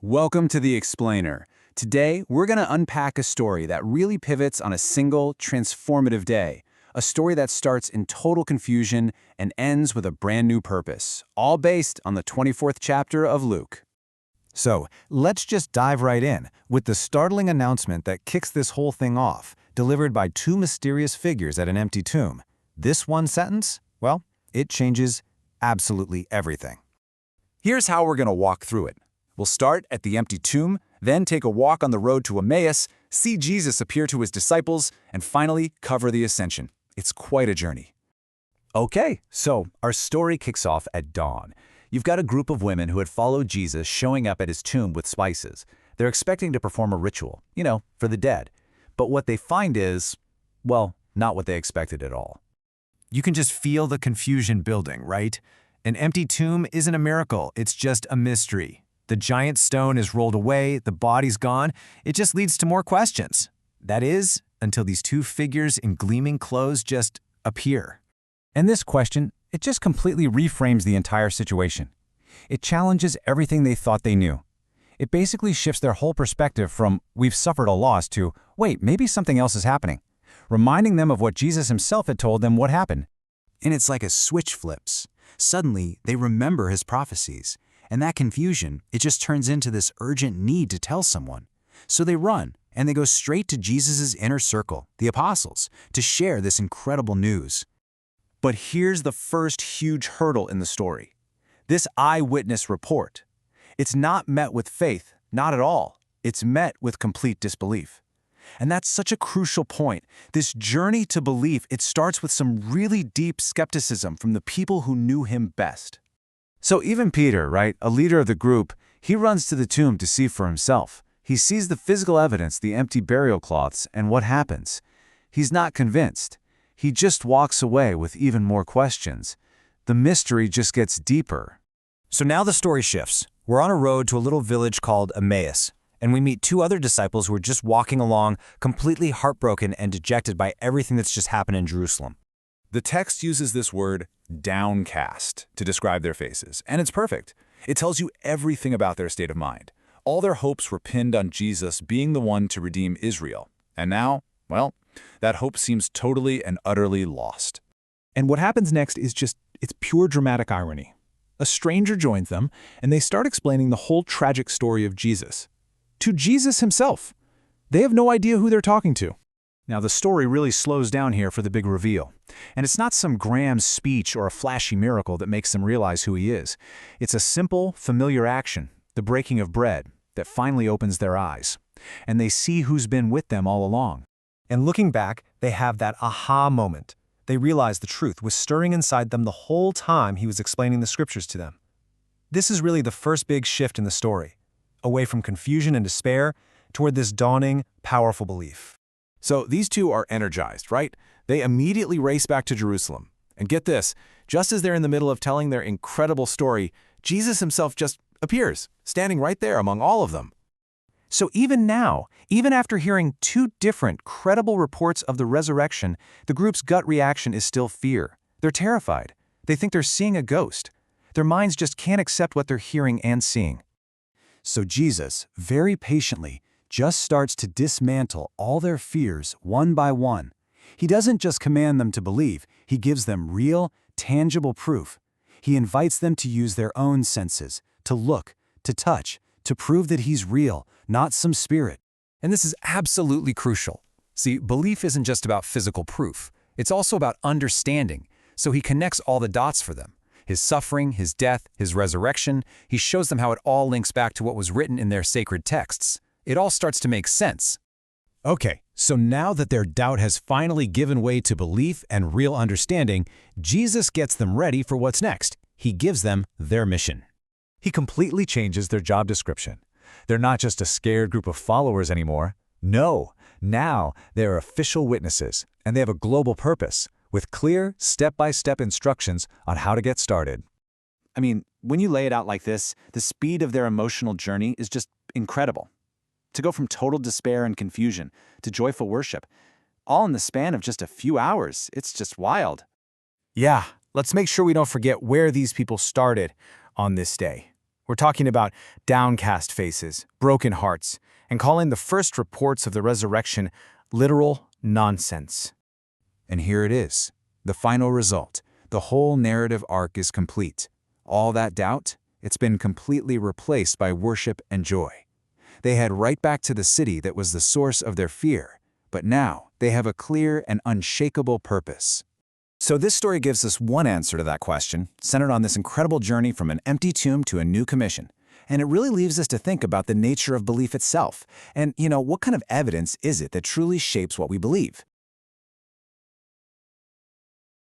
Welcome to The Explainer. Today, we're going to unpack a story that really pivots on a single, transformative day. A story that starts in total confusion and ends with a brand new purpose, all based on the 24th chapter of Luke. So, let's just dive right in with the startling announcement that kicks this whole thing off, delivered by two mysterious figures at an empty tomb. This one sentence, well, it changes absolutely everything. Here's how we're going to walk through it. We'll start at the empty tomb, then take a walk on the road to Emmaus, see Jesus appear to his disciples, and finally cover the Ascension. It's quite a journey. Okay, so our story kicks off at dawn. You've got a group of women who had followed Jesus showing up at his tomb with spices. They're expecting to perform a ritual, for the dead. But what they find is, well, not what they expected at all. You can just feel the confusion building, right? An empty tomb isn't a miracle, it's just a mystery. The giant stone is rolled away, the body's gone. It just leads to more questions. That is, until these two figures in gleaming clothes just appear. And this question, it just completely reframes the entire situation. It challenges everything they thought they knew. It basically shifts their whole perspective from, we've suffered a loss, to, wait, maybe something else is happening, reminding them of what Jesus himself had told them would happen. And it's like a switch flips. Suddenly, they remember his prophecies. And that confusion, it just turns into this urgent need to tell someone. So they run, and they go straight to Jesus' inner circle, the apostles, to share this incredible news. But here's the first huge hurdle in the story. This eyewitness report. It's not met with faith, not at all. It's met with complete disbelief. And that's such a crucial point. This journey to belief, it starts with some really deep skepticism from the people who knew him best. So even Peter, right, a leader of the group, he runs to the tomb to see for himself. He sees the physical evidence, the empty burial cloths, and what happens? He's not convinced. He just walks away with even more questions. The mystery just gets deeper. So now the story shifts. We're on a road to a little village called Emmaus, and we meet two other disciples who are just walking along, completely heartbroken and dejected by everything that's just happened in Jerusalem. The text uses this word, downcast, to describe their faces, and it's perfect. It tells you everything about their state of mind. All their hopes were pinned on Jesus being the one to redeem Israel. And now, well, that hope seems totally and utterly lost. And what happens next is it's pure dramatic irony. A stranger joins them, and they start explaining the whole tragic story of Jesus. To Jesus himself. They have no idea who they're talking to. Now, the story really slows down here for the big reveal. And it's not some grand speech or a flashy miracle that makes them realize who he is. It's a simple, familiar action, the breaking of bread, that finally opens their eyes. And they see who's been with them all along. And looking back, they have that aha moment. They realize the truth was stirring inside them the whole time he was explaining the scriptures to them. This is really the first big shift in the story, away from confusion and despair toward this dawning, powerful belief. So these two are energized, right? They immediately race back to Jerusalem. And get this, just as they're in the middle of telling their incredible story, Jesus himself just appears, standing right there among all of them. So even now, even after hearing two different, credible reports of the resurrection, the group's gut reaction is still fear. They're terrified. They think they're seeing a ghost. Their minds just can't accept what they're hearing and seeing. So Jesus, very patiently, just starts to dismantle all their fears one by one. He doesn't just command them to believe, he gives them real, tangible proof. He invites them to use their own senses, to look, to touch, to prove that he's real, not some spirit. And this is absolutely crucial. See, belief isn't just about physical proof. It's also about understanding. So he connects all the dots for them. His suffering, his death, his resurrection. He shows them how it all links back to what was written in their sacred texts. It all starts to make sense. Okay, so now that their doubt has finally given way to belief and real understanding, Jesus gets them ready for what's next. He gives them their mission. He completely changes their job description. They're not just a scared group of followers anymore. No, now they're official witnesses, and they have a global purpose, with clear, step-by-step instructions on how to get started. I mean, when you lay it out like this, the speed of their emotional journey is just incredible. To go from total despair and confusion to joyful worship, all in the span of just a few hours, it's just wild. Yeah, let's make sure we don't forget where these people started on this day. We're talking about downcast faces, broken hearts, and calling the first reports of the resurrection literal nonsense. And here it is, the final result. The whole narrative arc is complete. All that doubt, it's been completely replaced by worship and joy. They head right back to the city that was the source of their fear, but now they have a clear and unshakable purpose. So this story gives us one answer to that question, centered on this incredible journey from an empty tomb to a new commission. And it really leaves us to think about the nature of belief itself. And, what kind of evidence is it that truly shapes what we believe?